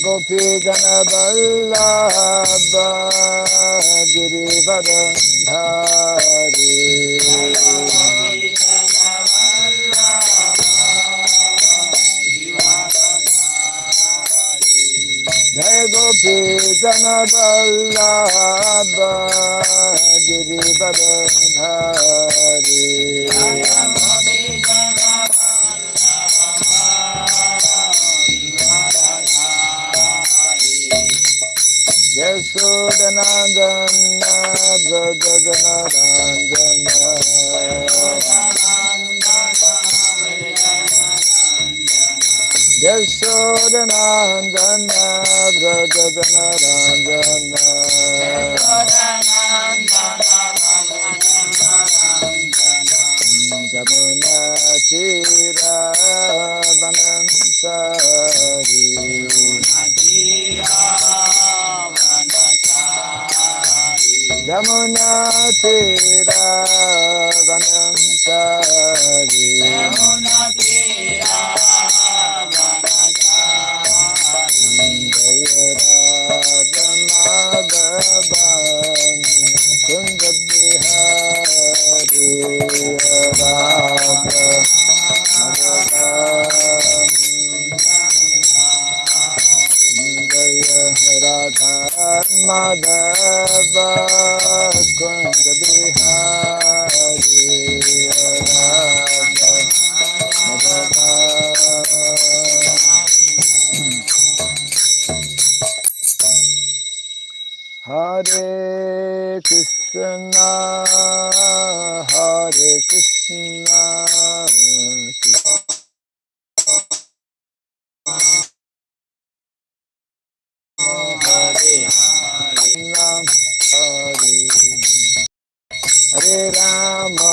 Gopi Jana Vallabha Girivara Dhari Jai Gopi Jana Vallabha Girivara Dhari Yasodhanandana Brajadanaranjana Yasodhanandana Brajadanaranjana Jamuna Tira Vanansari Jamuna Tira Vanansari Jaya Radha Madhavan Kunja Bihari Radha Madhavan Jaya Radha Madhava Kunja Bihari Radha Madhava Hare Krishna Hare Krishna Hare Rama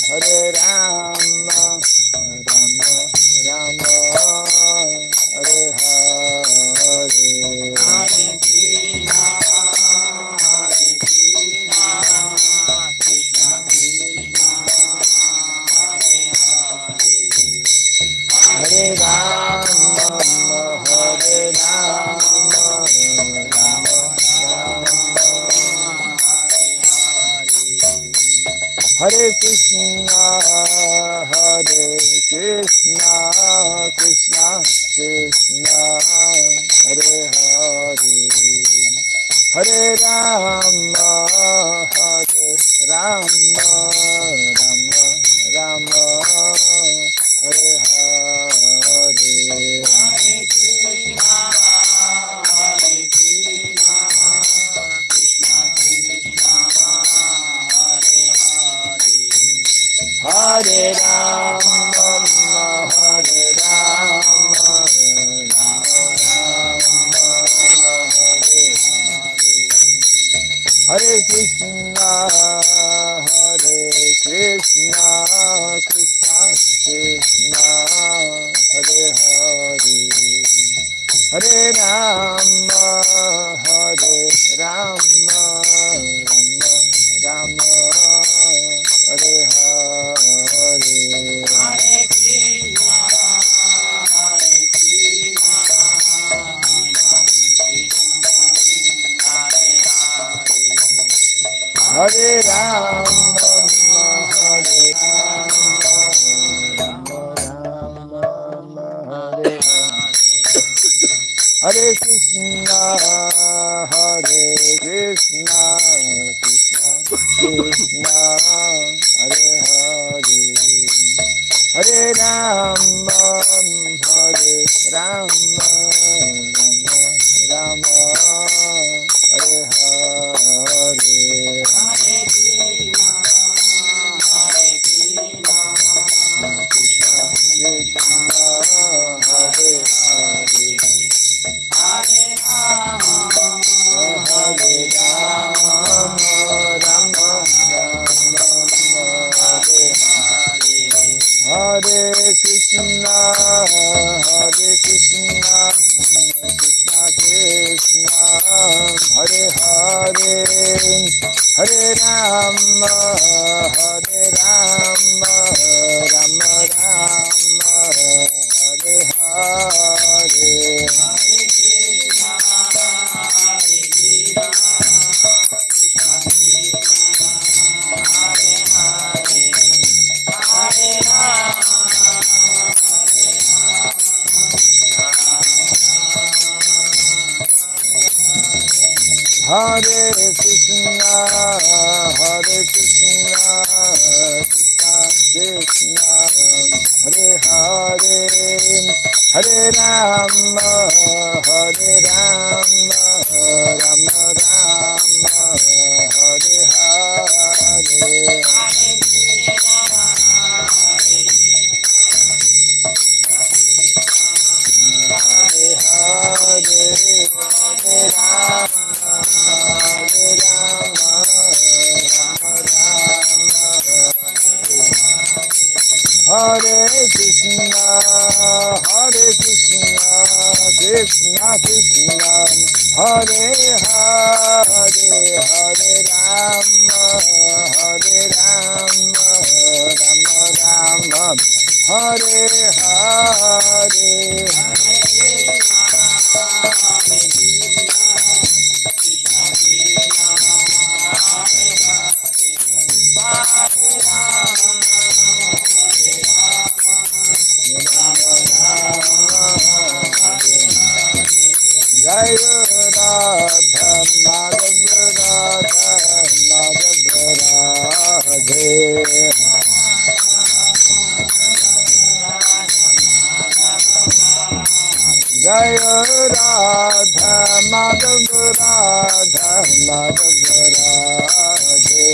Hare Rama Rama Rama Hare Hare Hare Rama Hare Rama Rama Hare Krishna Hare Krishna Krishna Krishna Hare Hare Hare Rama Hare Rama Rama Rama Hare Hare Hare Rama Hare Rama Rama Rama Hare Hare Krishna Hare Krishna Krishna Krishna Hare Hare Hare Rama Hare Rama Rama Rama Hare Hare Hare Rama Hare Rama Rama Rama Hare Hare Krishna Hare Krishna Krishna Krishna Hare Hare Hare Rama Hare Rama Rama Rama Hare Hare Hare Krishna, Hare Krishna, Krishna Krishna, Hare Hare, Hare Rama, Hare Rama, Rama Rama, Hare Hare. Hare Krishna, Hare Krishna, Krishna Krishna, Hare Hare, Hare Rama, Hare Rama, Rama Rama, Hare Hare. Hare Hare, Hare Rama, Hare Rama, Rama Rama, Hare Krishna, Hare Krishna, Krishna Krishna, Hare Hare, Hare Rama, Hare Rama, Rama Rama, Hare Hare. Jai Radha Madhav Radha Madhav Radhe. Jai Radha Madhav Radha Madhav Radhe.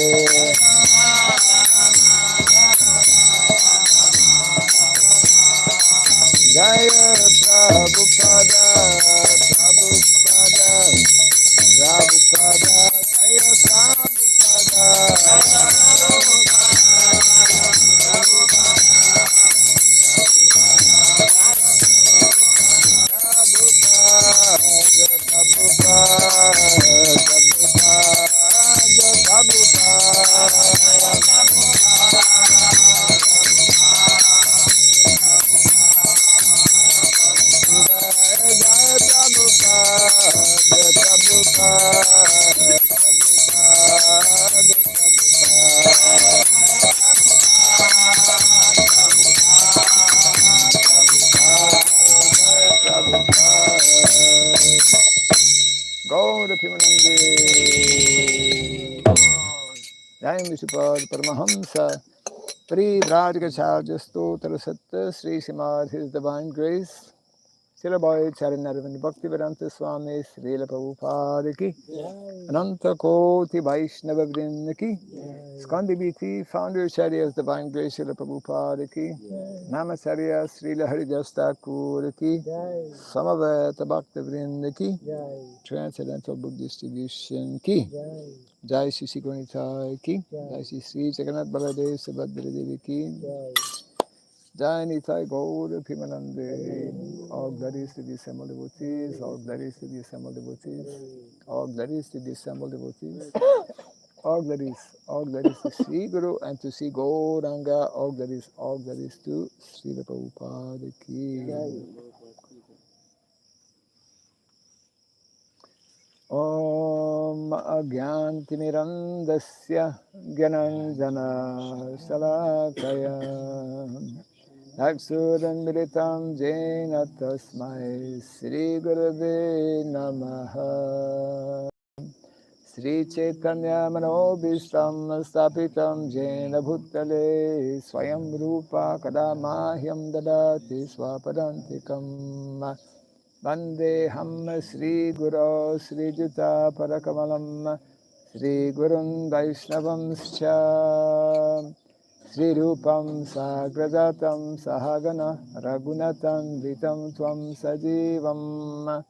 Jai Prabhupada, Prabhupada, Prabhupada, Jai Prabhupada, Gaura Pimanande Jai Vishupad Paramahamsa Pri Vrajagacharya Stotra Satta Sri Srimad His Divine Grace Srila Bhai Charanaravind Bhakti Vedanta Swami Srila Prabhupada Ki Ananta Koti Vaishnava Vrinda Ki Skandi Biti Founder Charya's Divine Grace Srila Prabhupada Ki Namacharya Srila Haridas Thakur Ki Samaveta Bhakta Vrinda Ki Transcendental Book Distribution Ki Jai Shri Shri Gauranitai Ki Jai Shri Shri Jagannath Baladev Subhadra Devi Ki Jai Nitai Gaura Pimanande. All glories to the assembled devotees, all glories to the assembled devotees, all glories to the assembled devotees, all glories to Sri Guru and to Sri Gauranga, all glories to Srila Prabhupada Ki. Om Agyantimirandasya Gyananjana Salakaya Aksuran Militam Jena Tasmai Sri Gurave Namaha Sri Chaitanya Manobishtam Stapitam Jena Bhutale Swayam Rupa Kadamahyam Dadati Swapadantikam Vandeham Sri Guru Sri Juta Parakamalam Sri Gurun Vaishnavam Scha Sri Rupam Sagrajatam Sahagana Ragunatam Vitam Tvam Sajivam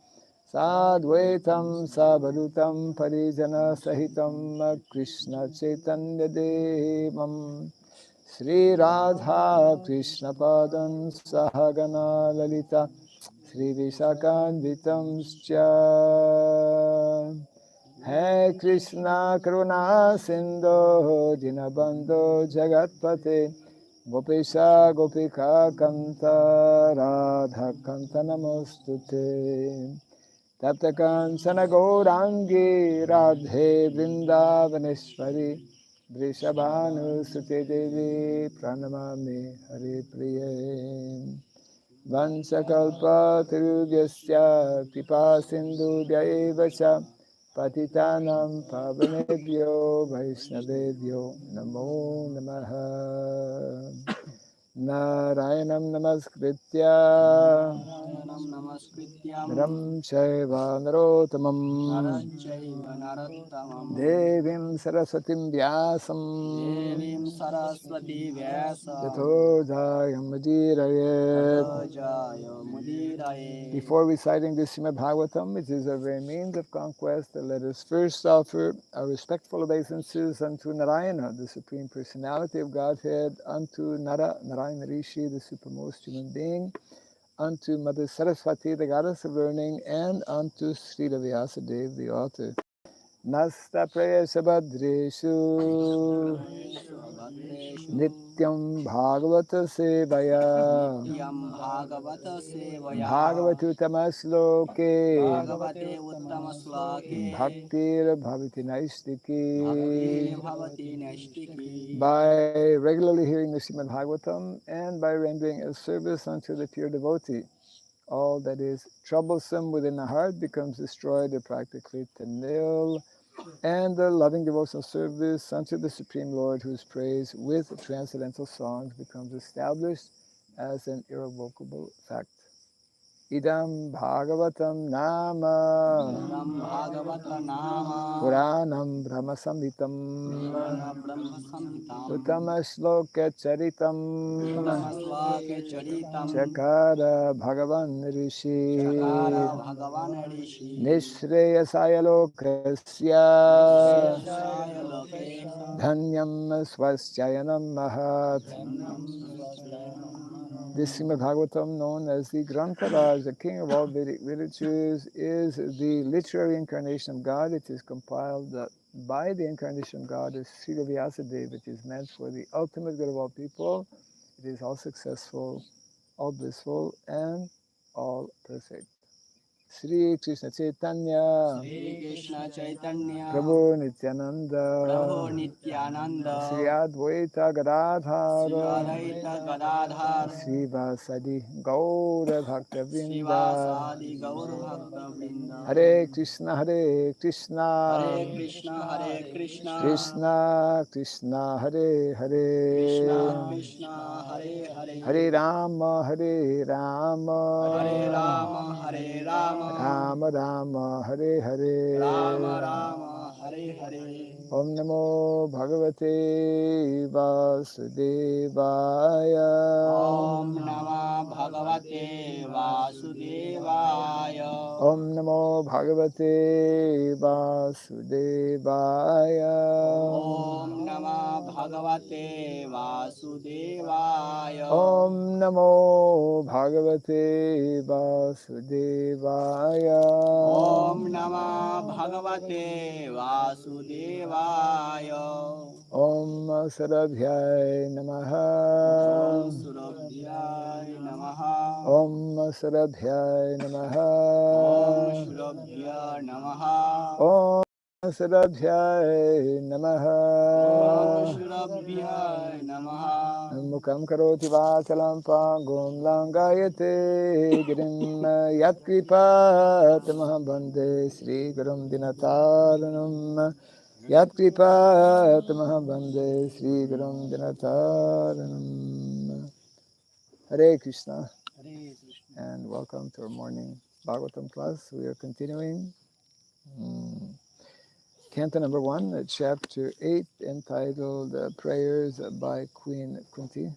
Sadvaitam Savadutam Parijana Sahitam Krishna Chaitanya Devam Sri Radha Krishna Padam Sahagana Lalita Sri Vishakanvitam Scha Hey Krishna Karuna Sindhu Dinabandhu Jagatpate Gopesha Gopika Kanta Radha Kanta Namostute Tapta Kansana Gaurangi Radhe Vrindavaneshwari Vrishabhanu Sute Devi Pranamami Hare Priye Vansakalpa Tirugyasya Kripa Sindhu Dyaevacha Patitanam Pavanebhyo Vaishnavebhyo Namo Namaha. Narayanam Namaskritya Naram Chaiva Narottamam Devim Saraswatim Vyasam Tato Jayamudiraye. Before reciting the Srimad Bhagavatam, which is a very means of conquest, let us first offer our respectful obeisances unto Narayana, the Supreme Personality of Godhead, unto Narayana Rishi, the supremest human being, unto Mother Saraswati, the goddess of learning, and unto Srila Vyasadeva, the author. Nasta Prayasa Badreshu Nityam Bhagavata Sevaya Bhagavatuttama Sloke Bhaktir Bhavati Naistiki. By regularly hearing the Srimad Bhagavatam and by rendering a service unto the pure devotee, all that is troublesome within the heart becomes destroyed or practically to nil, and the loving devotional service unto the Supreme Lord, whose praise with transcendental songs becomes established as an irrevocable fact. Idam Bhagavatam Nama Puranam Brahma Samhitam Uttama Shloka Charitam Chakara Bhagavan Rishi Nishreyasaya Lokasya Dhanyam Swaschayanam Mahat. This Srimad Bhagavatam, known as the Grantaraj, the king of all Vedic literatures, is the literary incarnation of God. It is compiled by the incarnation of God as Srila Vyasadeva, which is meant for the ultimate good of all people. It is all successful, all blissful, and all perfect. Sri Krishna Chaitanya Prabhu Nityananda Sri Advaita Gadadhara Sri Vasadi Gaura Bhakta Vrinda. Hare Krishna Krishna Krishna Hare Hare Hare Rama Rama Rama Hare Hare Om Namo Bhagavate Vasudevaya. Om Namah Bhagavate Vasudevaya. Om Namo Bhagavate Vasudevaya. Om Namah Bhagavate Vasudevaya. Om Namo Bhagavate Vasudevaya. Om Namah Bhagavate Vasudevaya. Om Sarabhyai Namaha. Om Surabhyai Namaha. Om Sarabhyai Namaha. Om Surabhyai Namaha. Om Sarabhyai Namaha. Om Surabhyai Namaha. Mukam karoti vachalam pangum langayate girim yatkripat mahabande Sri Gurum Dinataranam. Yatkripat mahabande Sri Gurum Dinataranam. Hare Krishna. And welcome to our morning Bhagavatam class. We are continuing Canto number 1, chapter 8, entitled Prayers by Queen Kunti.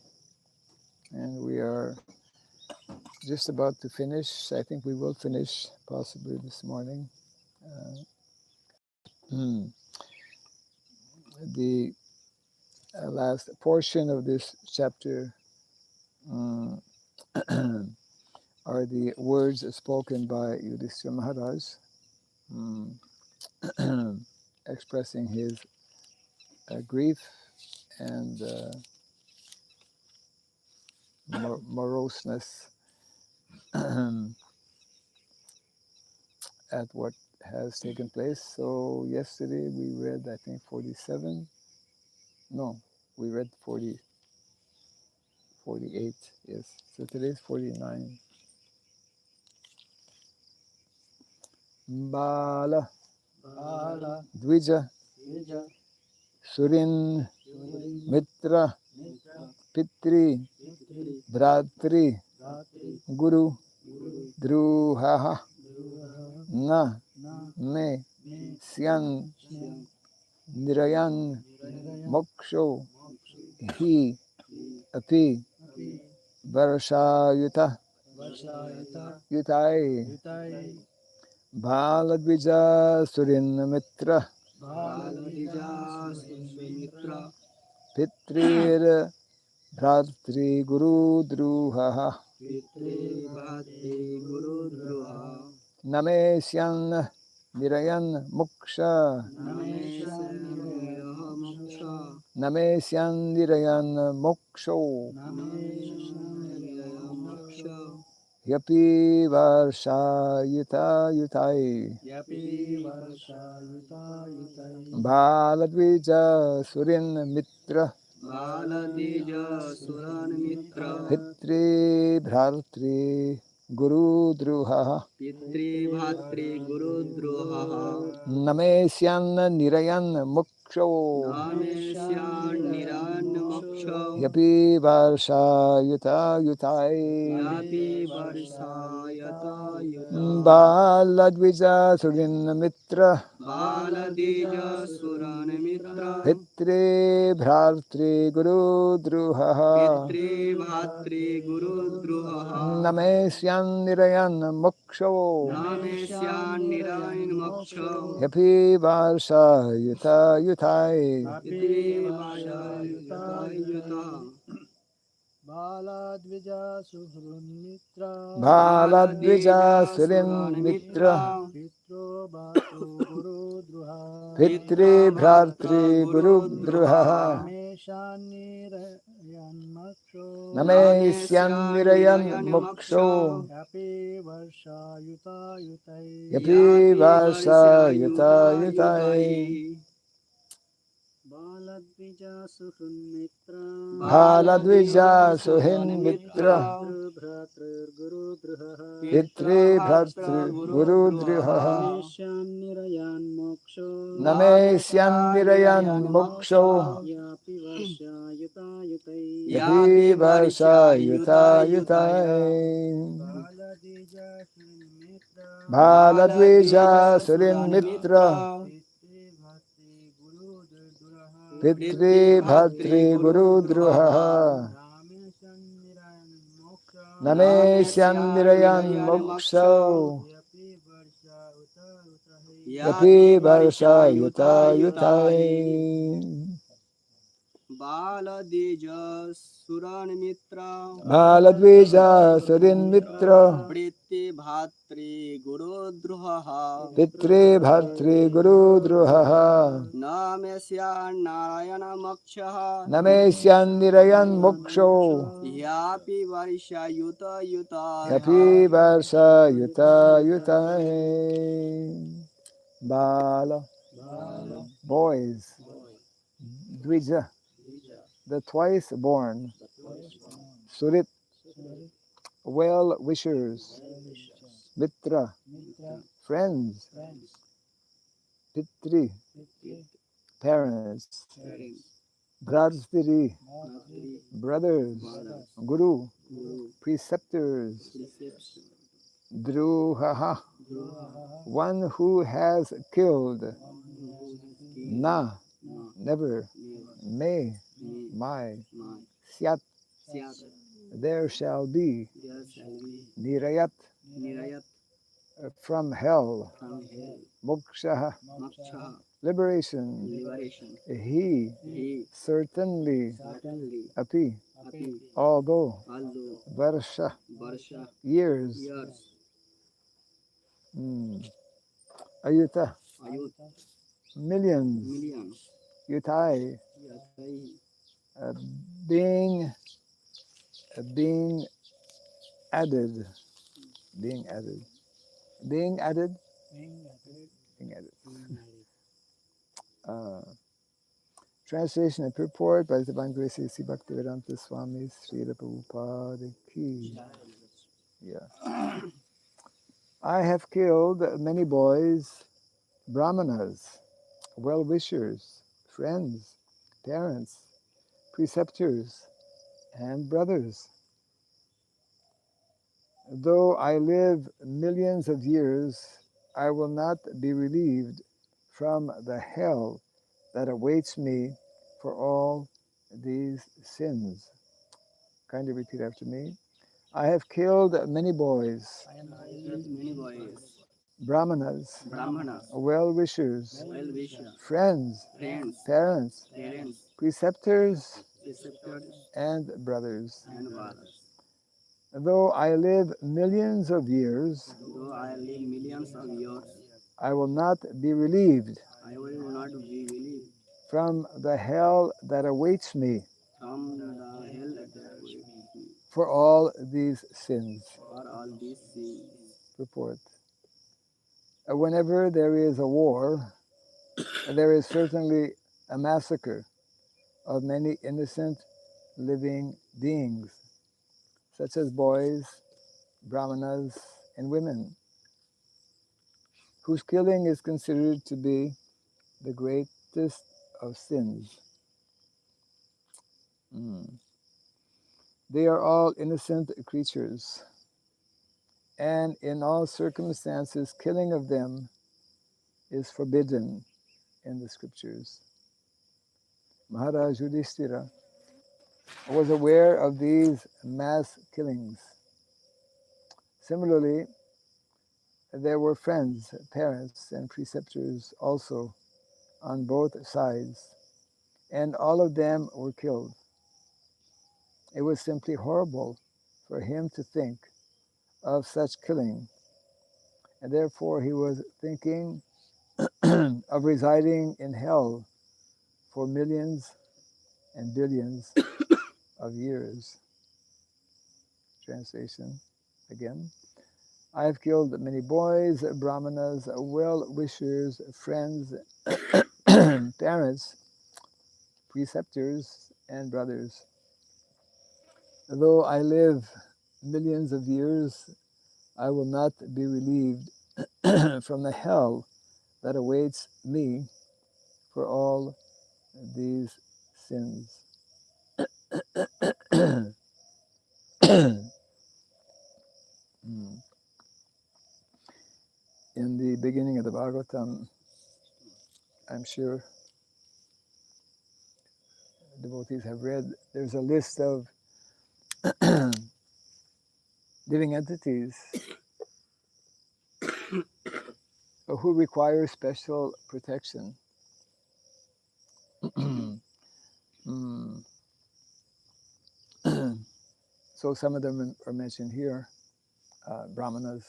And we are just about to finish. I think we will finish possibly this morning. The last portion of this chapter are the words spoken by Yudhishthira Maharaj, expressing his grief and moroseness at what has taken place. So yesterday we read, I think, 47. No, we read 40, 48. Yes. So today's 49. Bala. Dvija, Surin, Mitra, Pitri, Bhratri, Guru, Druhaha, Na, Me, Syan, Nirayan, Moksho, Hi, Api, Varshayuta, Yutai, Baladvija, Surin, Mitra, Baladija Sumitra Pitrir, Bhratri, Guru, Druhaha, Pitre Bhate Guru Druha Name Syan, Nirayan, Moksha, Namesha Niraha Moksha Name Syan, Nirayan, Moksho, Namesha Niraha Moksha Yapi Varshayuta, Yutai, Yapi Varsha Yuta Yutai Baladvija, Surin, Mitra, Baladija Suran Mitra Pitri, Bhartri, Guru, Druha, Pitri Bhatri Guru Druha Name Syan, Nirayan, Moksho, Namesha Niran Moksha Yapi Varshayuta, Yutai, Yapi Varsha Yata Yuta Baladvija, Surin, Mitra, Baladija Suran Mitra Pitri, Bhartri, Guru, Druha, Pitri Bhatri Guru Druha Name Syan, Nirayan, Moksho, Namesya Nirayan Moksha Yapi Varshayuta, Yutai, Pitri Varsha Yuta Yuta Baladvija Suhrunmitra Baladvija, Baladija Surin, Suran Mitra, Mitra Pitro Bhatu Guru Druha Pitri, Pitra Bhatra Bhartri, Guru, Guru Druha, Druha Nameshaniran Maksho Name Syan, Namesya Nirayan, Nirayan Moksho, Moksha Yapi Varsha Yuta Yutai Yapi Yapi Varsha Varsayuta, Yuta Yutai, Yutai Baladvija Suhrunmitra Baladvija, Baladija Suhin, Suran Mitra, Mitra Pitru Bhratru Guru Druha Pitra Pitri, Bhatra Bhartri, Guru Guru, Druha, Druha Nameshanirayan Moksho Name Syan, Namesya Nirayan, Nirayan Moksho, Moksha Yapi Varsha Yuta Yutai Yapi Yapi Varsha Yuta Varsayuta, Yutaya Yutai, Baladija Suhrunmitra Baladvija, Baladija Surin, Suran Mitra, Mitra Pitri Bhakti Guru Duraha Priti Pitri, Bhatri Bhartri, Guru Guru, Druha Druha, Rameshan Nirayan Moksha Name Syan, Namesya Nirayan, Nirayan Moksha Moksho, Yapi Varsha Uta Utahi Yapi Yapi Varsha Varsayuta, Yuta Yutahi Yutai, Baladija Suran Mitra Baladvija, Surin, Mitra, Priti Bhatri Guru Druha Pitri, Bhartri, Guru, Druha, Namesya Narayana Moksha Name Syan, Nirayan, Moksho, Yapi Varsha Yuta Yapi Yutaya Varsayuta, Yutai, Bala, boys, Dvija, the twice born, Surit, well-wishers, Mitra, friends, Pitri, parents, Bhradstiri, brothers, Guru, preceptors, Druhaha, one who has killed, Na, never, Me, my, Syat, there shall be, Nirayat, from hell, Moksha, liberation, he, certainly, Api, although, Varsha, years, Ayuta, millions, Yutai, uh, being being added, being added, being added, being added. Translation and purport by the Divine Grace C. Bhaktivedanta Swami Srila Prabhupada Ki. Yeah. I have killed many boys brahmanas, well-wishers, friends, parents, preceptors, and brothers. Though I live millions of years, I will not be relieved from the hell that awaits me for all these sins. Kindly repeat after me. I have killed many boys, I killed many boys, brahmanas, brahmanas, well-wishers, well-wishers, friends, friends, parents, parents, preceptors, preceptors, and brothers. and brothers. Though I live millions of years, Though I live millions of years, I will not be relieved I will not be relieved from the hell that awaits me from the hell that awaits me for all these sins. for all these sins. Purport. Whenever there is a war, there is certainly a massacre of many innocent living beings, such as boys, brahmanas, and women, whose killing is considered to be the greatest of sins. They are all innocent creatures, and in all circumstances, killing of them is forbidden in the scriptures. Maharaj Yudhishthira was aware of these mass killings. Similarly, there were friends, parents, and preceptors also on both sides, and all of them were killed. It was simply horrible for him to think of such killing, and therefore he was thinking of residing in hell for millions and billions of years. Translation again. I have killed many boys, brahmanas, well-wishers, friends, parents, preceptors, and brothers. Though I live millions of years, I will not be relieved from the hell that awaits me for all these sins. In the beginning of the Bhagavatam, I'm sure devotees have read, there's a list of living entities who require special protection. So some of them are mentioned here, brahmanas,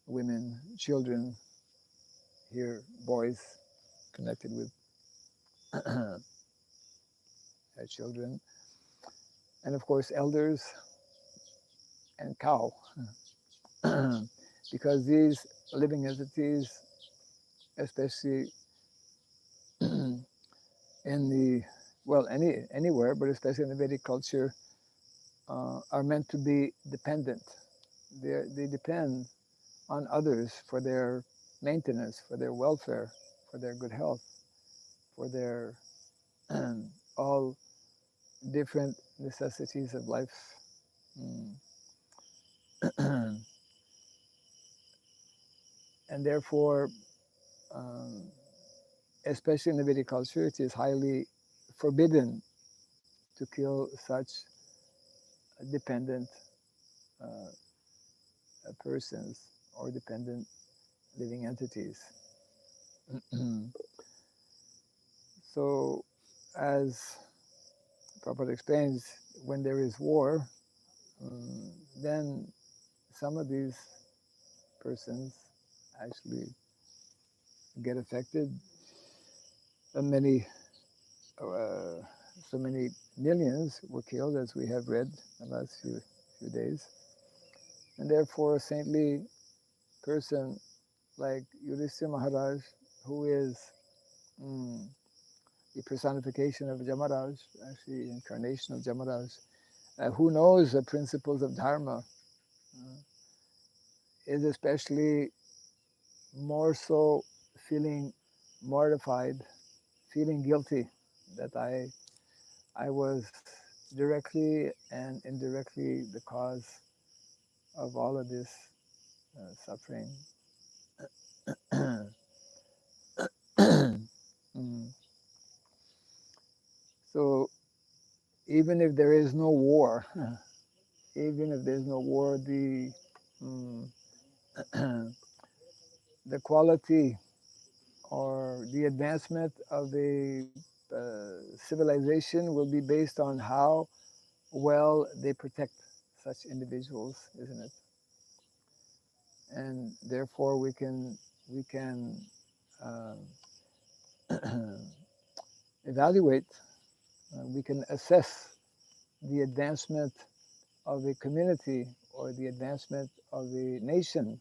women, children, here boys connected with children, and of course elders and cow, because these living entities, especially in the, well, anywhere, but especially in the Vedic culture, are meant to be dependent. They depend on others for their maintenance, for their welfare, for their good health, for their all different necessities of life. And therefore, especially in the Vedic culture, it is highly forbidden to kill such dependent persons or dependent living entities. So, as Prabhupada explains, when there is war, then some of these persons actually get affected. And so many millions were killed, as we have read in the last few days. And therefore, a saintly person like Yudhishthira Maharaj, who is the personification of Jamaraj, actually incarnation of Jamaraj, who knows the principles of Dharma, is especially more so feeling mortified, feeling guilty that I was directly and indirectly the cause of all of this suffering. Mm. So even if there is no war, even if there's no war, mm, the quality or the advancement of a civilization will be based on how well they protect such individuals, isn't it? And therefore we can um, evaluate, we can assess the advancement of a community or the advancement of a nation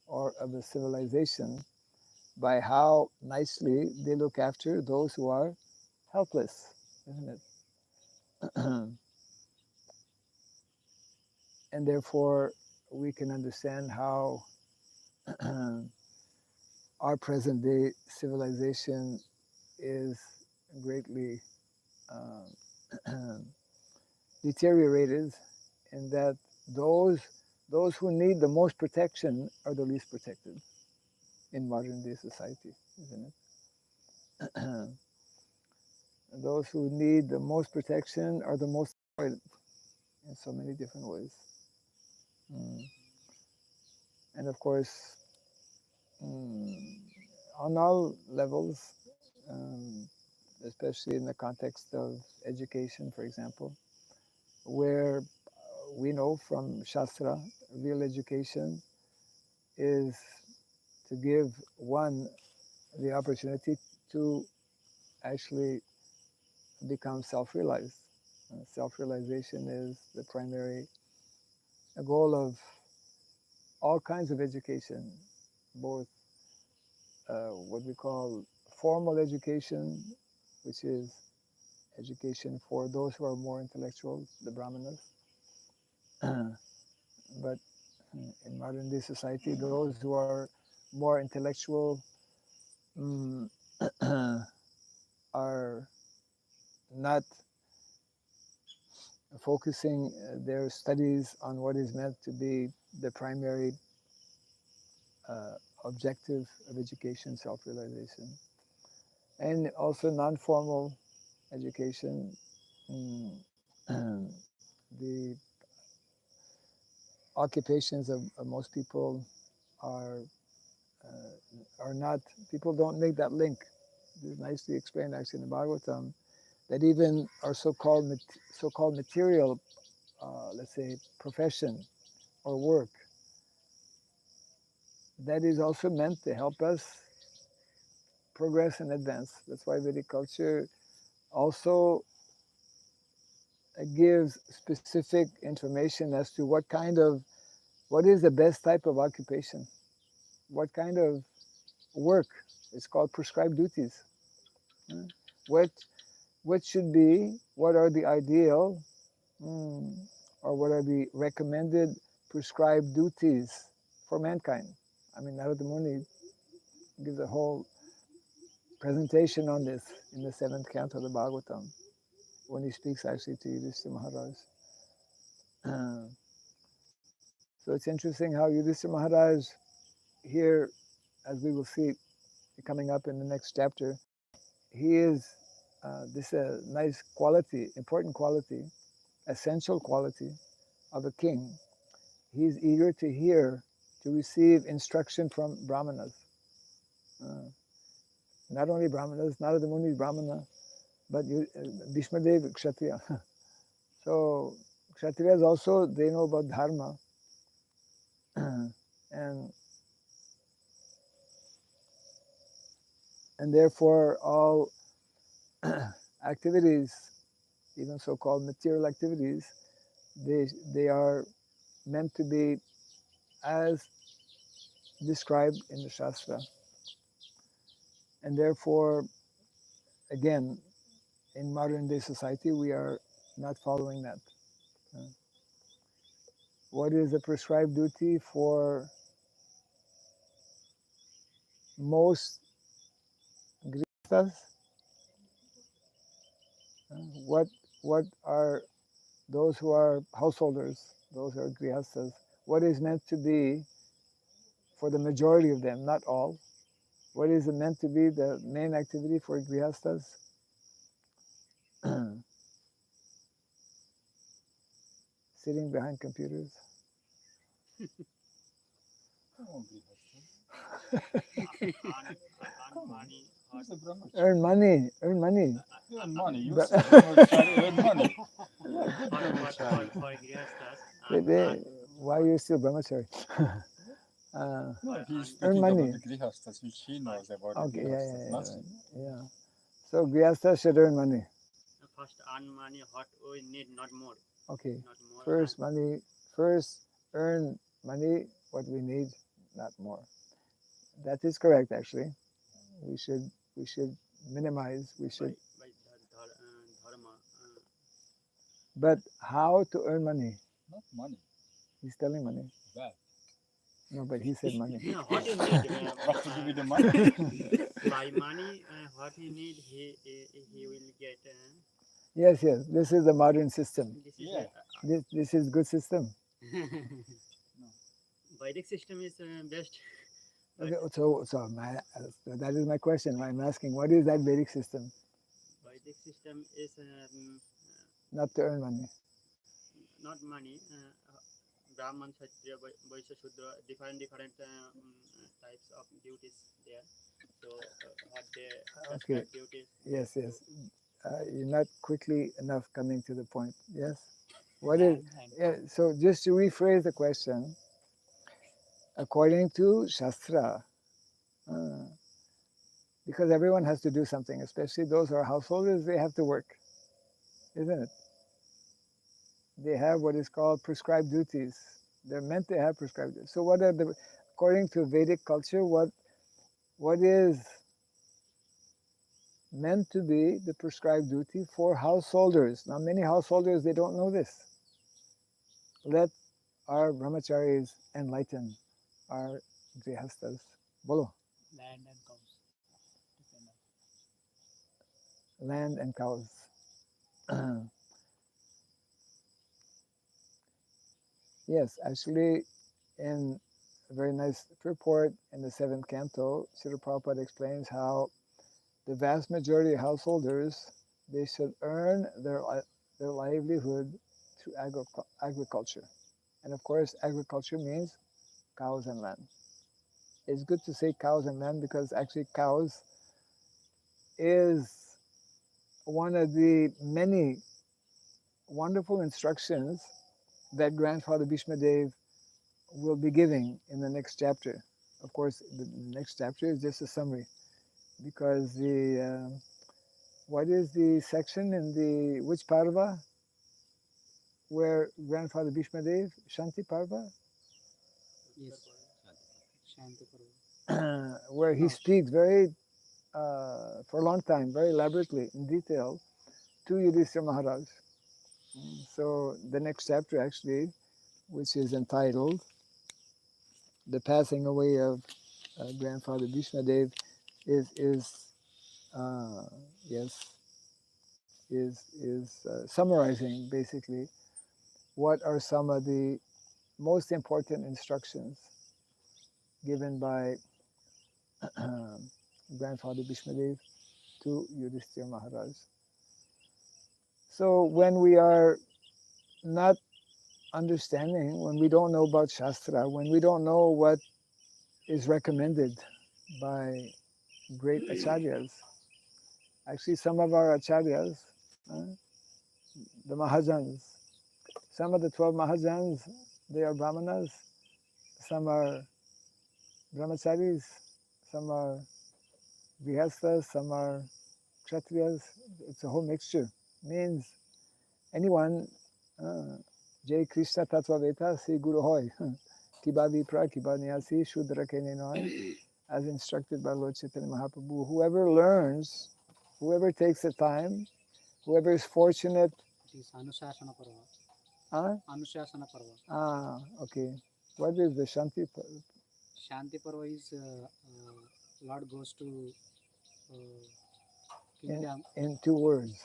or of a civilization by how nicely they look after those who are helpless, isn't it? And therefore, we can understand how our present day civilization is greatly deteriorated, in that those those who need the most protection are the least protected in modern day society, isn't it? Those who need the most protection are the most exploited in so many different ways. Mm. And of course, mm, on all levels, um, especially in the context of education, for example, where we know from Shastra, real education is to give one the opportunity to actually become self-realized. Self-realization is the primary goal of all kinds of education, both what we call formal education, which is education for those who are more intellectual, the brahmanas. But in modern day society, those who are more intellectual mm, are not focusing their studies on what is meant to be the primary uh, objective of education, self-realization. And also non-formal education. mm, the occupations of most people are not, people don't make that link. It's nicely explained actually in the Bhagavatam that even our so-called material, let's say, profession or work, that is also meant to help us progress and advance. That's why Vedic culture also gives specific information as to what is the best type of occupation, what kind of work. It's called prescribed duties. uh, What what should be, what are the ideal, mm, or what are the recommended prescribed duties for mankind. I mean, Narada Muni gives a whole presentation on this in the seventh canto of the Bhagavatam when he speaks actually to Yudhishthira Maharaj. So it's interesting how Yudhishthira Maharaj here, as we will see coming up in the next chapter, he is this nice quality, important quality, essential quality of a king. He's eager to hear, to receive instruction from brahmanas. Uh, Not only brahmanas, Narada Muni is brahmana, but Bhishmadev Kshatriya. So Kshatriyas also, they know about dharma, and and therefore all activities, even so-called material activities, they are meant to be as described in the Shastra. And therefore, again, in modern day society, we are not following that. Uh, What is the prescribed duty for most grihastas? What are those who are householders, those who are grihastas? What is meant to be for the majority of them, not all? What is meant to be the main activity for grihastas? Sitting behind computers. Earn money. Earn money. You But- said brahmachari, earn money. For grihasthas, Why are you still brahmachari? No, he's Earn speaking money. about the grihasthas, which he knows about Okay, the yeah, grihasthas. yeah, not yeah, yeah. So grihasthas should earn money. first earn money what we need, not more. Okay. Not more. First earn money what we need, not more. That is correct, actually. We should minimize. We should. By dharma. But how to earn money? Not money. He's telling money. That. No, but he said money. No, what you need. What to do with the money? By money, what he need, he will get. Yes. This is the modern system. This is Yeah. This is good system. Vedic system is best. Okay, so that is my question. I'm asking, what is that Vedic system? Vedic system is Not to earn money. not money. Brahman, Kshatriya, Vaishya, Shudra, different types of duties there. So what they Okay. prescribe duties. Yes. You're not quickly enough coming to the point. Yes. What is? Yeah, so just to rephrase the question, according to Shastra, because everyone has to do something, especially those who are householders, they have to work, isn't it? They have what is called prescribed duties. They're meant to have prescribed duties. So what are the, according to Vedic culture, what is meant to be the prescribed duty for householders? Now many householders, they don't know this. Let our brahmacharis enlighten our grihastas. Bolo. Land and cows. Land and cows. Yes, actually, in a very nice purport in the 7th canto, Srila Prabhupada explains how the vast majority of householders, they should earn their livelihood through agriculture. And of course, agriculture means cows and land. It's good to say cows and land because actually cows is one of the many wonderful instructions that Grandfather Bhishma Dev will be giving in the next chapter. Of course, the next chapter is just a summary because the what is the section in the which parva where Grandfather Bhishma Dev, Shanti Parva, Yes. Shanti Parva. where he speaks very for a long time, very elaborately in detail to Yudhishthira Maharaj. So the next chapter actually, which is entitled "The Passing Away of Grandfather Bhishma Dev," is summarizing basically what are some of the most important instructions given by Grandfather Bhishma Dev to Yudhishthira Maharaj. So when we are not understanding, when we don't know about Shastra, when we don't know what is recommended by great acharyas, actually some of our acharyas, the Mahajans, some of the 12 Mahajans, they are Brahmanas, some are Brahmacharis, some are Grihasthas, some are Kshatriyas. It's a whole mixture. Means anyone, Jai Krishna Tattva Veta Si Guru Hoy, Kiba Vipra, Kiba Nyasi, Shudra Keninoy, as instructed by Lord Chaitanya Mahaprabhu. Whoever learns, whoever takes the time, whoever is fortunate. It is Anushasana Parva. Huh? Anushasana Parva. Okay. What is the Shanti? Shanti Parva is Lord goes to kingdom. in 2 words.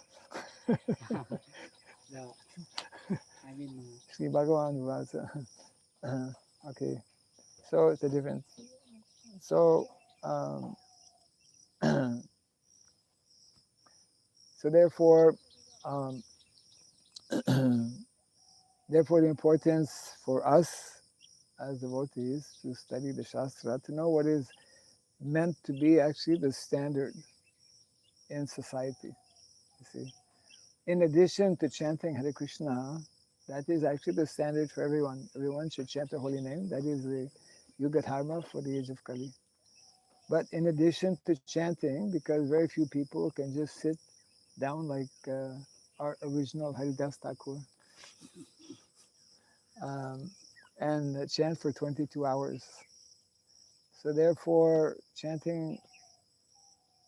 The, I mean, Sri Bhagavan Vasa. Okay, so it's a difference. So, so therefore, um, therefore the importance for us as devotees to study the Shastra, to know what is meant to be actually the standard in society, you see. In addition to chanting Hare Krishna, that is actually the standard for everyone. Everyone should chant the holy name. That is the Yuga Dharma for the age of Kali. But in addition to chanting, because very few people can just sit down like our original Haridas Thakur and chant for 22 hours. So therefore,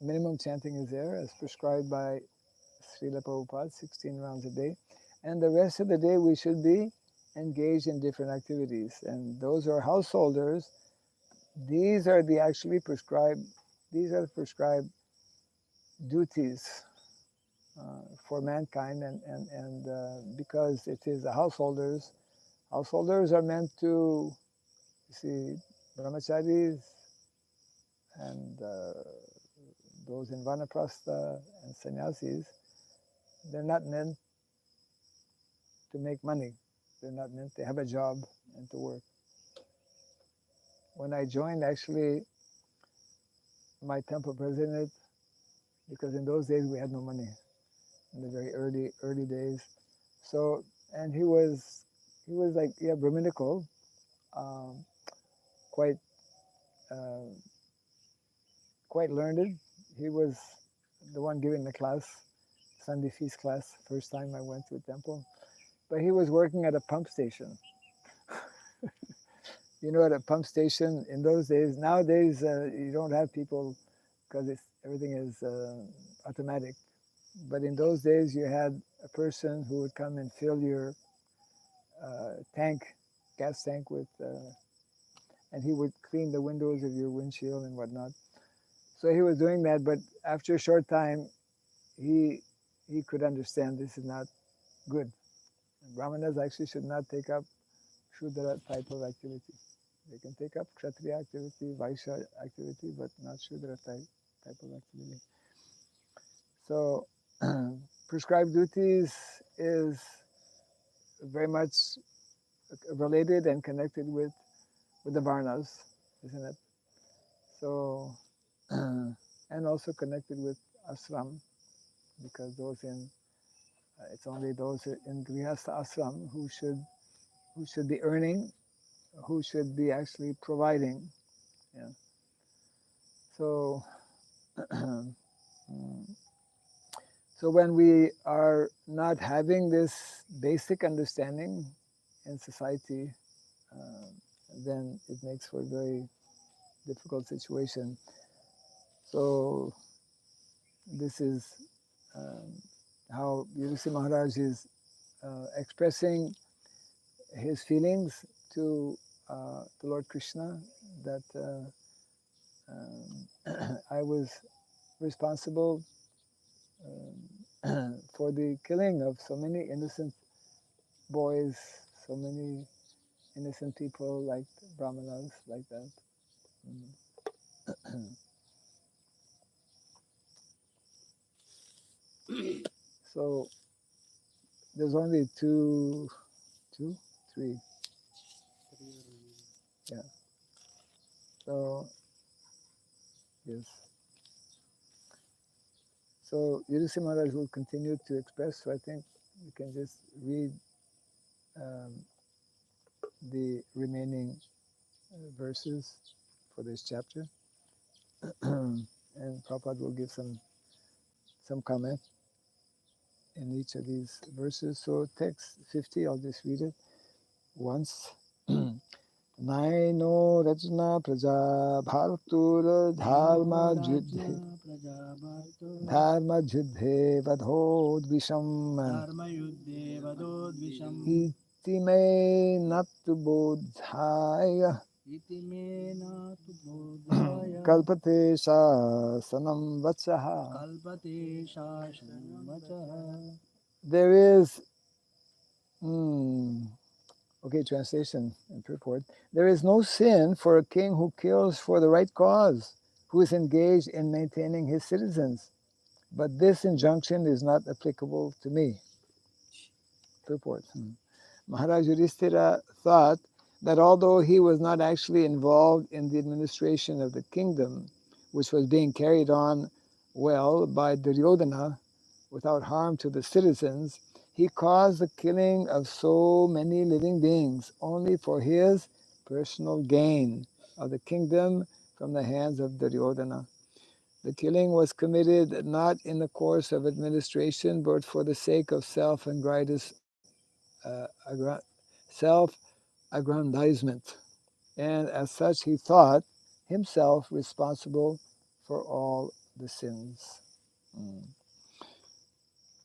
minimum chanting is there as prescribed by Srila Prabhupada, 16 rounds a day. And the rest of the day we should be engaged in different activities. And those who are householders, these are the prescribed duties for mankind, and because it is the householders are meant to, you see, brahmacharis and those in vanaprastha and sannyasis, they're not meant to make money. They're not meant to have a job and to work. When I joined actually my temple president, because in those days we had no money, in the very early days. So, and he was like, yeah, Brahminical, quite uh, quite learned. He was the one giving the class, Sunday feast class, first time I went to a temple. But he was working at a pump station. You know, at a pump station in those days. Nowadays, you don't have people because everything is automatic. But in those days, you had a person who would come and fill your gas tank with, and he would clean the windows of your windshield and whatnot. So he was doing that, but after a short time, he could understand this is not good. Brahmanas actually should not take up Shudra type of activity. They can take up Kshatriya activity, Vaishya activity, but not Shudra type of activity. So prescribed duties is very much related and connected with the Varnas, isn't it? So, and also connected with ashram, because it's only those in Grihastha ashram who should be earning, who should be actually providing. Yeah. So, so when we are not having this basic understanding in society, then it makes for a very difficult situation. So this is how Yudhishthira Maharaj is expressing his feelings to Lord Krishna, that I was responsible for the killing of so many innocent boys, so many innocent people like brahmanas, like that. So there's only three. Yeah. So yes. So Yudhishthira Maharaj will continue to express. So I think you can just read the remaining verses for this chapter, and Prabhupada will give some comment in each of these verses. So text 50, I'll just read it once. Naino rajna praja bhartur dharma judhe vadhod visham iti me nat bodhaya iti me na tu bodhaya Kalpate shasanam vachaha. kalpate shashanam vachaha. There is, okay, translation and purport. There is no sin for a king who kills for the right cause, who is engaged in maintaining his citizens. But this injunction is not applicable to me. Purport. Maharaj Yudhishthira thought that although he was not actually involved in the administration of the kingdom, which was being carried on well by Duryodhana without harm to the citizens, he caused the killing of so many living beings only for his personal gain of the kingdom from the hands of Duryodhana. The killing was committed not in the course of administration, but for the sake of self-aggrandizement. And as such, he thought himself responsible for all the sins.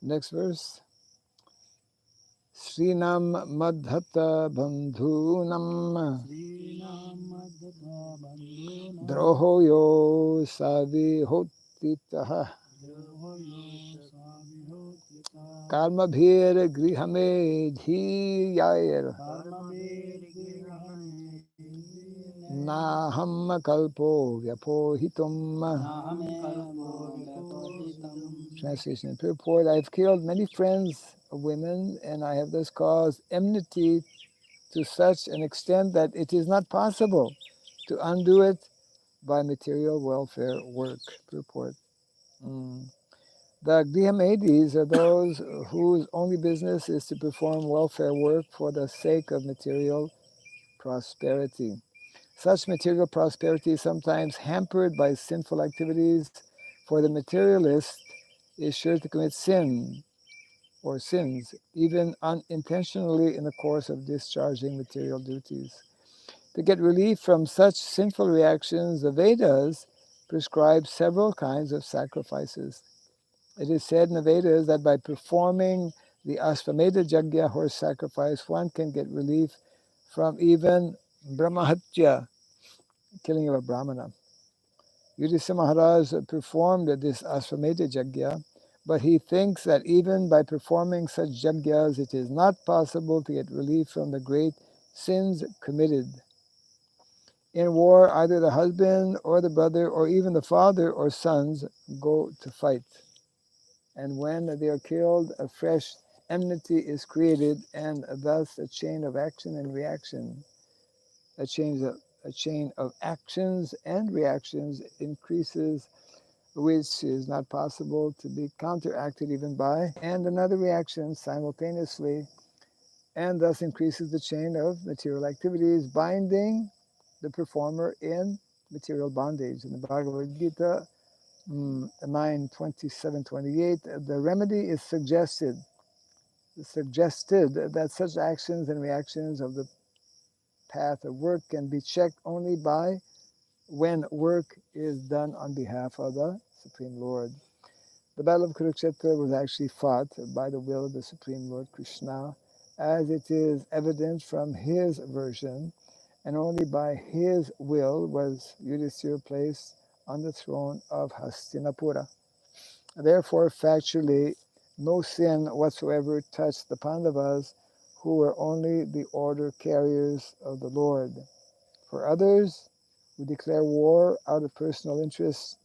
Next verse. Srinam madhata bandhunam Srinamadatta bandhuna drohoyo savihotitaha yohoyo savihotita karma bhir grihame dhiyayar karma virgirahane naham kalpo vyapohitum. naham kalpo vyapohitam. Translation and purport. I have killed many friends of women, and I have thus caused enmity to such an extent that it is not possible to undo it by material welfare work. Purport. The Grihamedis are those whose only business is to perform welfare work for the sake of material prosperity. Such material prosperity is sometimes hampered by sinful activities, for the materialist is sure to commit sin or sins, even unintentionally in the course of discharging material duties. To get relief from such sinful reactions, the Vedas prescribe several kinds of sacrifices. It is said in the Vedas that by performing the Ashvamedha Yajna horse sacrifice, one can get relief from even Brahmahatya, killing of a Brahmana. Yudhishthira Maharaj performed this Ashvamedha Yajna, but he thinks that even by performing such yajnas, it is not possible to get relief from the great sins committed. In war, either the husband or the brother or even the father or sons go to fight. And when they are killed, a fresh enmity is created, and thus a chain of action and reaction, a chain of actions and reactions increases, which is not possible to be counteracted even by, and another reaction simultaneously, and thus increases the chain of material activities, binding the performer in material bondage. In the Bhagavad Gita 9:27-28, the remedy is suggested that such actions and reactions of the path of work can be checked only by when work is done on behalf of the Supreme Lord. The Battle of Kurukshetra was actually fought by the will of the Supreme Lord Krishna, as it is evident from his version, and only by his will was Yudhishthira placed on the throne of Hastinapura. Therefore, factually, no sin whatsoever touched the Pandavas, who were only the order carriers of the Lord. For others, who declare war out of personal interest,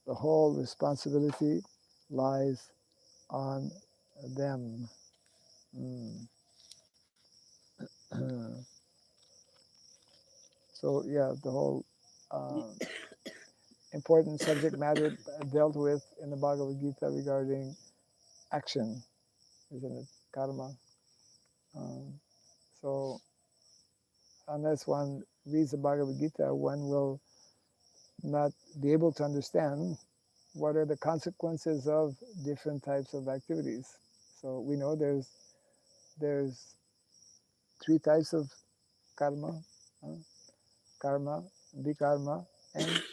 the whole responsibility lies on them. So, yeah, the whole important subject matter dealt with in the Bhagavad Gita regarding action, isn't it? Karma. So, unless one reads the Bhagavad Gita, one will not be able to understand what are the consequences of different types of activities. So we know there's three types of karma: karma, vikarma, and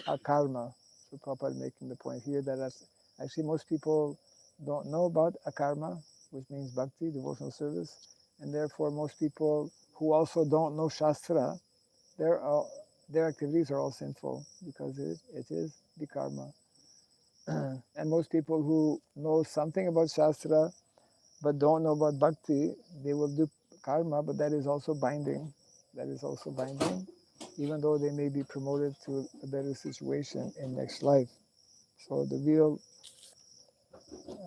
akarma. So Prabhupada making the point here that actually most people don't know about akarma, which means bhakti, devotional service, and therefore most people who also don't know Shastra their activities are all sinful because it is the karma. And most people who know something about Shastra but don't know about bhakti, they will do karma, but that is also binding. That is also binding, even though they may be promoted to a better situation in next life. So the real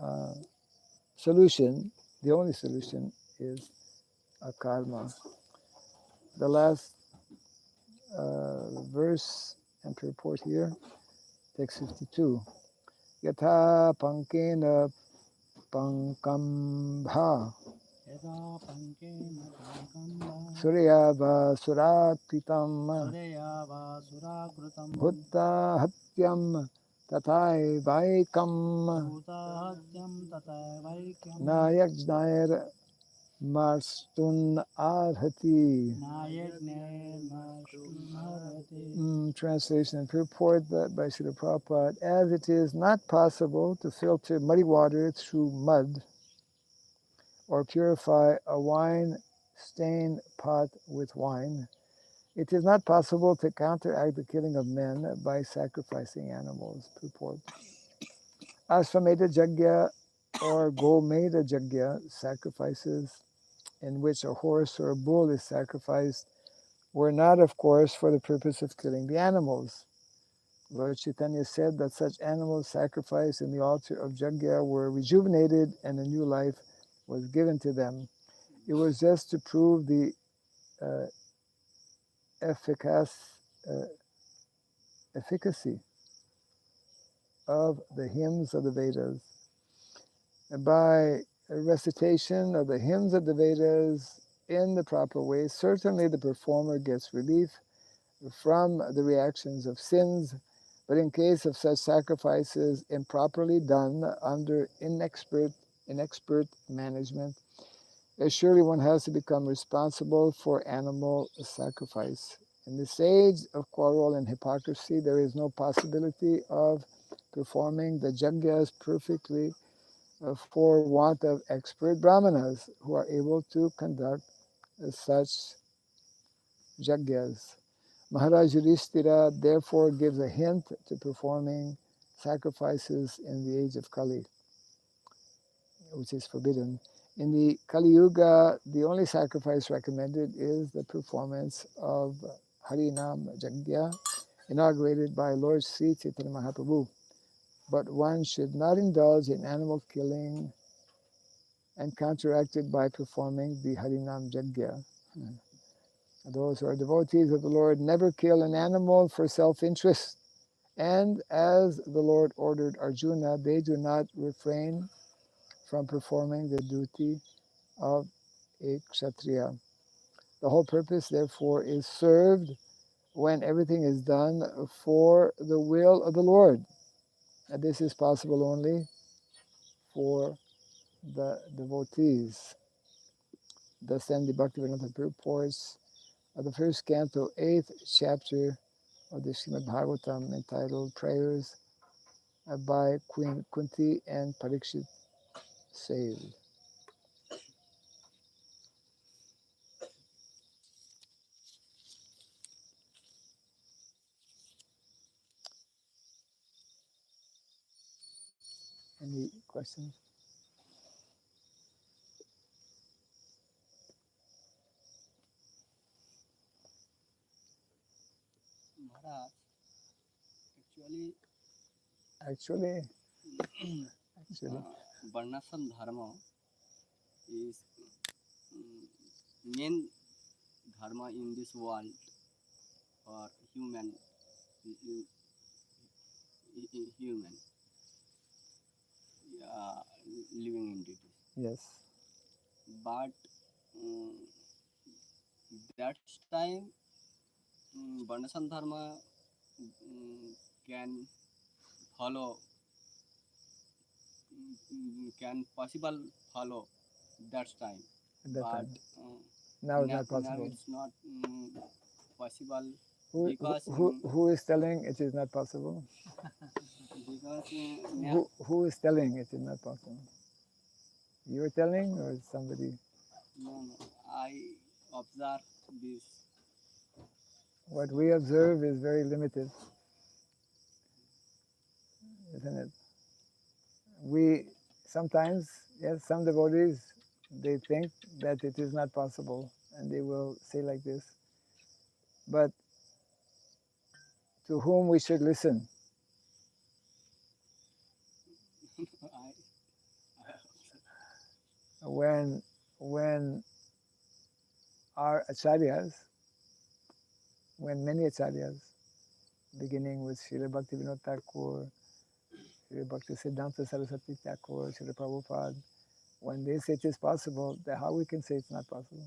uh, solution, the only solution, is a karma. The last verse and purport here, text 52. Yatha pankena pankambha यदा पङ्केन पङ्कम्बा suryava surapitam सुरया वा सुराकृतं bhutta hatyam tathaivaikam भूताहत्यं तथैवैक्यं nayajnair marstun arhati. नायज्ञैर्मष्टुमर्हति Translation and purport by Srila Prabhupada. As it is not possible to filter muddy water through mud or purify a wine-stained pot with wine, it is not possible to counteract the killing of men by sacrificing animals. Purport. Ashvamedha Jagya or Gomeda Jagya, sacrifices in which a horse or a bull is sacrificed, were not, of course, for the purpose of killing the animals. Lord Chaitanya said that such animals sacrificed in the altar of Jagya were rejuvenated and a new life was given to them. It was just to prove the uh, efficacy of the hymns of the Vedas. By recitation of the hymns of the Vedas in the proper way, certainly the performer gets relief from the reactions of sins, but in case of such sacrifices improperly done under inexpert management, surely one has to become responsible for animal sacrifice. In this age of quarrel and hypocrisy, there is no possibility of performing the jagyas perfectly for want of expert brahmanas who are able to conduct such jagyas. Maharaj Yudhishthira therefore gives a hint to performing sacrifices in the age of Kali, which is forbidden. In the Kali Yuga, the only sacrifice recommended is the performance of Harinam Jagya, inaugurated by Lord Sri Chaitanya Mahaprabhu. But one should not indulge in animal killing and counteracted by performing the Harinam Jagya. Those who are devotees of the Lord never kill an animal for self-interest. And as the Lord ordered Arjuna, they do not refrain from performing the duty of a kshatriya. The whole purpose, therefore, is served when everything is done for the will of the Lord. And this is possible only for the devotees. Thus then the Bhaktivedanta purports of the first canto, 8th chapter of the Srimad Bhagavatam, entitled Prayers by Queen Kunti and Parikshit saved. Any questions? Maharaj, actually, Actually, Varnashram Dharma is main dharma in this world for human human living entities. yes. But that time Varnashram Dharma can follow can possible follow that time. At that But time. Now it's not now possible. it's not possible Who, because who is telling it is not possible? because now Who is telling it is not possible? You are telling or somebody? no, I observe this What we observe is very limited, isn't it? We sometimes, yes, some devotees, they think that it is not possible, and they will say like this. But to whom we should listen? I, When our acharyas, when many acharyas, beginning with Srila Bhaktivinoda Thakur, Srila Bhakti Siddhanta Saraswati Thakur, Srila Prabhupada, when they say it is possible, then how we can say it's not possible?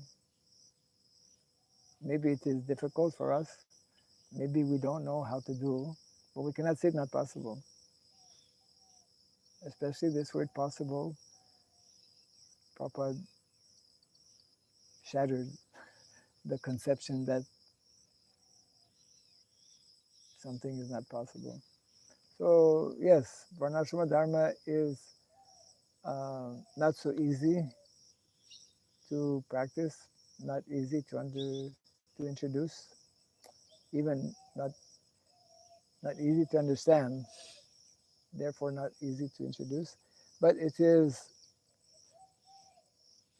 Maybe it is difficult for us, maybe we don't know how to do, but we cannot say it's not possible. Especially this word possible, Prabhupada shattered the conception that something is not possible. So yes, Varnashrama Dharma is not so easy to practice, not easy to introduce, even not easy to understand, therefore not easy to introduce. But it is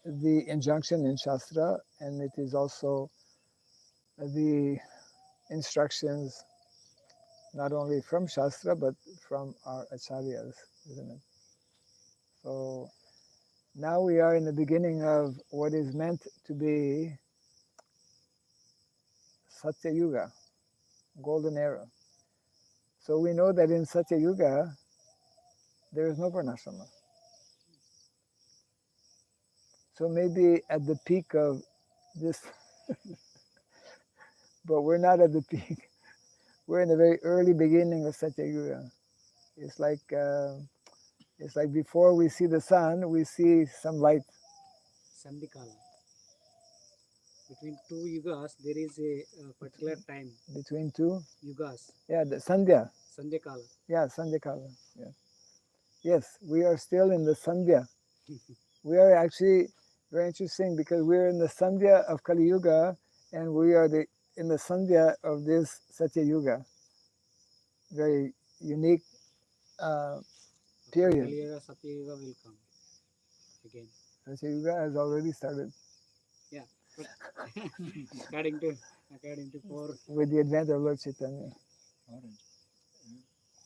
the injunction in Shastra, and it is also the instructions not only from Shastra but from our acharyas, isn't it? So now we are in the beginning of what is meant to be Satya Yuga, golden era. So we know that in Satya Yuga there is no varnashrama. So maybe at the peak of this, but we're not at the peak. We're in the very early beginning of Satya Yuga. It's like before we see the sun, we see some light. Sandhikala. Between two yugas, there is a particular time. Between two? Yugas. Yeah, the Sandhya. Sandhikala. Yeah, Sandhyakala. Yeah. Yes, we are still in the Sandhya. We are actually very interesting because we're in the Sandhya of Kali Yuga and we are in the Sandhya of this Satya Yuga. Very unique period. Kali Yuga, Satya Yuga will come again. Satya Yuga has already started. Yeah, but according to four. With the advent of Lord Chaitanya. Orange.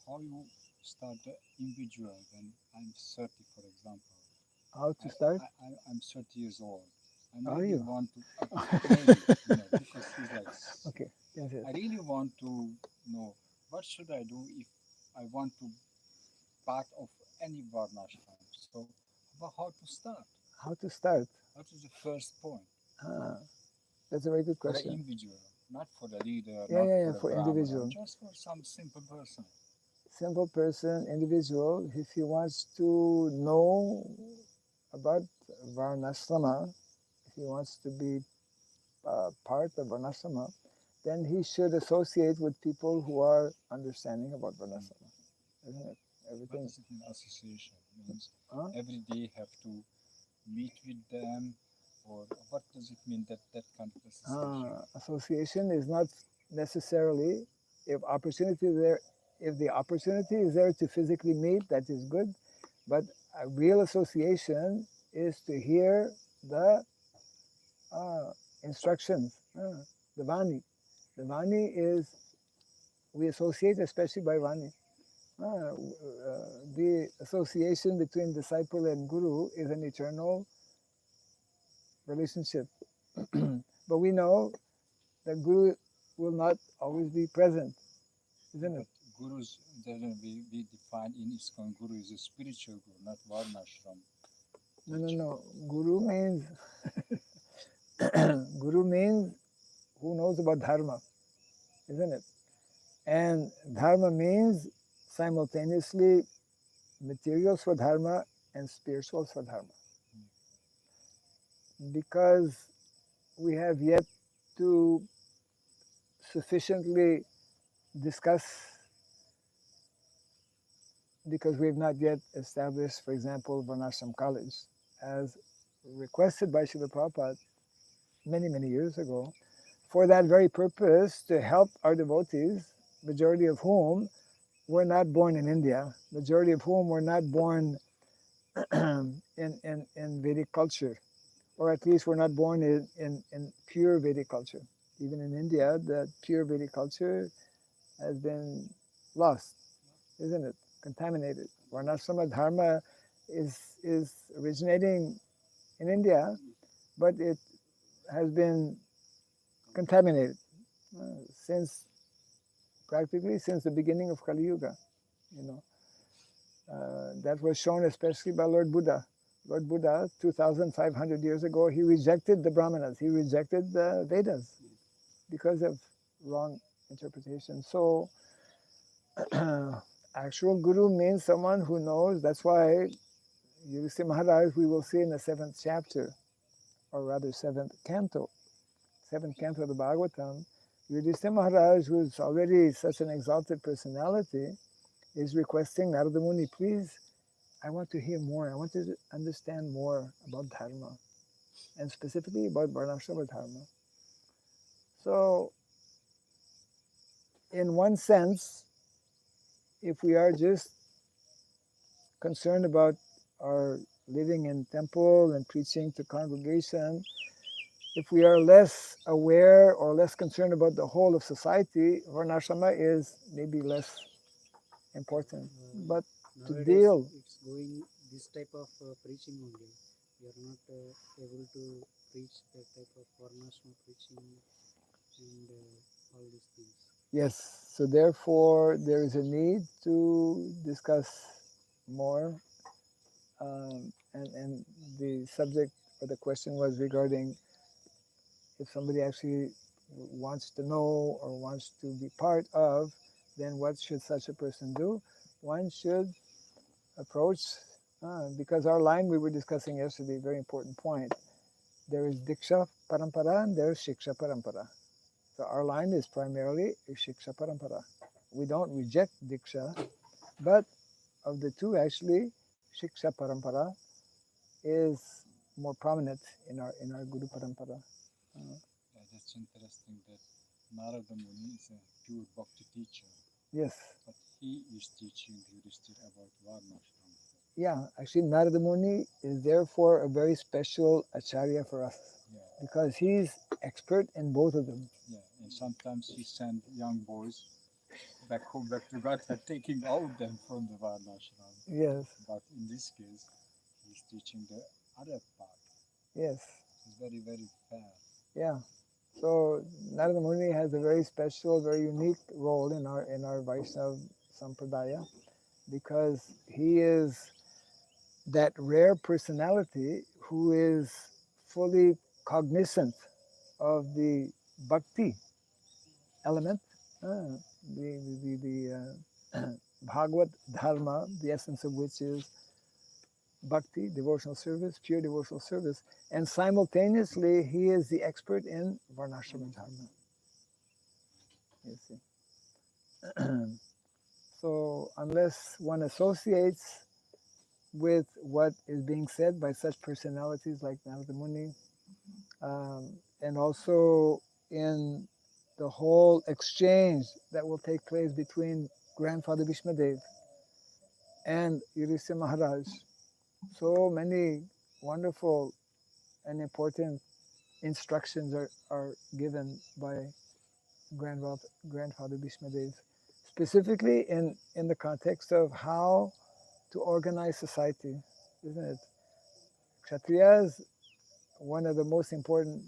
How you start the individual when I'm 30, for example? How to start? I'm 30 years old. I Are really you? want to, maybe, because he's like, Okay. Yes, yes. I really want to know what should I do if I want to part of any varnashram. So, how to start? How to start? What is the first point That's a very good for the question. individual, not for the leader, Yeah, not yeah, yeah, for for the brahmana, individual. just for some simple person. Simple person, individual, if he wants to know about Varnashrama, if he wants to be part of Varnashrama, then he should associate with people who are understanding about Varnashrama, isn't it? What Everything. does it mean, association? Means Huh? every day have to meet with them, or what does it mean that kind of association? Association is not necessarily if the opportunity is there to physically meet, that is good, but a real association is to hear the instructions, the Vani. The Vani is, we associate especially by Vani. The association between disciple and guru is an eternal relationship. But we know that guru will not always be present, isn't it? But gurus doesn't be defined in ISKCON. Guru is a spiritual guru, not varnashram. No. Guru means guru means who knows about dharma, isn't it? And dharma means simultaneously materials for dharma and spirituals for dharma. Because we have yet to sufficiently discuss, because we have not yet established, for example, Varnashram College, as requested by Srila Prabhupada many, many years ago. for that very purpose, to help our devotees, majority of whom were not born in India, majority of whom were not born in Vedic culture, or at least were not born in pure Vedic culture. Even in India, the pure Vedic culture has been lost, isn't it? Contaminated. Varnashrama dharma is originating in India, but it has been contaminated since practically since the beginning of Kali Yuga. You know, that was shown especially by Lord Buddha. Lord Buddha, 2,500 years ago, he rejected the Brahmanas. He rejected the Vedas because of wrong interpretation. So, actual guru means someone who knows. That's why Yudhishthira Maharaj, we will see in the 7th chapter, or rather 7th canto of the Bhagavatam, Yudhishthira Maharaj, who is already such an exalted personality, is requesting Narada Muni, please, I want to hear more. I want to understand more about Dharma, and specifically about Varnashrama Dharma. So, in one sense, if we are just concerned about our living in temple and preaching to congregation, if we are less aware or less concerned about the whole of society, Varnashrama is maybe less important. But to Nowadays, deal, it's going this type of preaching only. We are not able to preach that type of varnashram preaching and all these things. yes, so therefore there is a need to discuss more. And the subject or the question was regarding if somebody actually wants to know or wants to be part of, then what should such a person do? One should approach, because our line we were discussing yesterday, very important point. There is Diksha Parampara and there is Shiksha Parampara. So our line is primarily Shiksha Parampara. We don't reject Diksha, but of the two, actually, Shiksha Parampara is more prominent in our Guru Parampara. Yeah, that's interesting that Narada Muni is a pure bhakti teacher, Yes. but he is teaching Yudhishthira about Varnashram. Yeah, actually, Narada Muni is therefore a very special acharya for us Yeah, because he's expert in both of them. yeah, and sometimes he sent young boys back home, back to Godhead, taking out them from the Varnashram. Yes, But in this case, he's teaching the other part. yes, It's very, very fair. yeah. So Narada Muni has a very special, very unique role in our Vaishnava Sampradaya because he is that rare personality who is fully cognizant of the bhakti element, the Bhagavad Dharma, the essence of which is bhakti, devotional service, pure devotional service, and simultaneously he is the expert in Varnashrama Dharma. You see. So unless one associates with what is being said by such personalities like Narada Muni, and also in the whole exchange that will take place between Grandfather Bhishmadev and Yudhishthira Maharaj. So many wonderful and important instructions are given by Grandfather Bhishmadev, specifically in the context of how to organize society, isn't it? Kshatriyas, one of the most important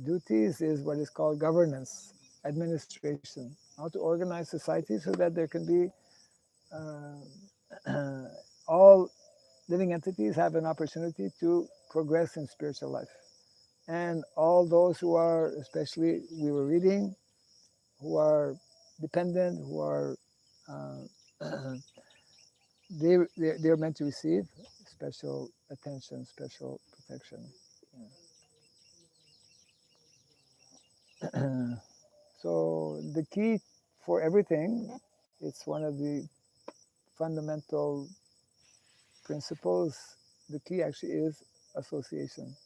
duties is what is called governance, administration, how to organize society so that there can be all living entities have an opportunity to progress in spiritual life. And all those who are, especially we were reading, who are dependent, who are, they're meant to receive special attention, special protection. Yeah. So the key for everything, it's one of the fundamental principles. The key actually is association.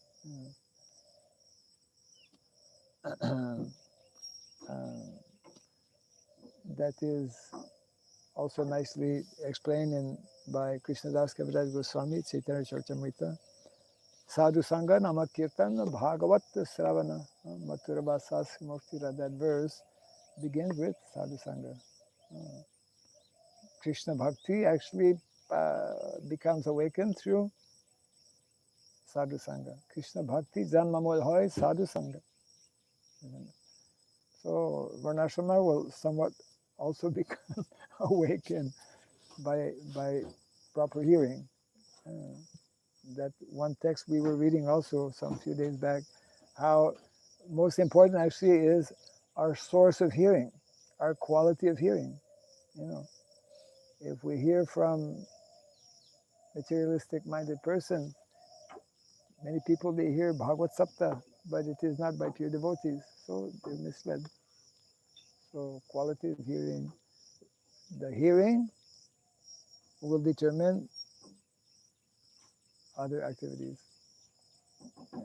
That is also nicely explained by Krishnadas Kaviraj Goswami, Chaitanya Charitamrita. Sadhu Sangha Nama Kirtan Bhagavat Sravana Mathura Basas Muktira. That verse begins with Sadhu Sangha. Krishna Bhakti actually becomes awakened through Sadhu Sangha. Krishna Bhakti Janmamol Hoy Sadhu Sangha. So Varnashrama will somewhat also become awakened by proper hearing. That one text we were reading also some few days back, how most important actually is our source of hearing, our quality of hearing. If we hear from materialistic minded person, many people they hear Bhagavad Sapta, but it is not by pure devotees, so they're misled. So quality of hearing, the hearing will determine other activities. Yeah.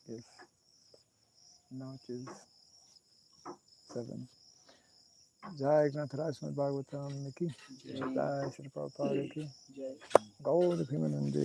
Yes. Now it is 7. Jai Gnatharaj Srimad Bhagavatam Ki Jai Shri Prabhupada Ki Gaur Bhimanande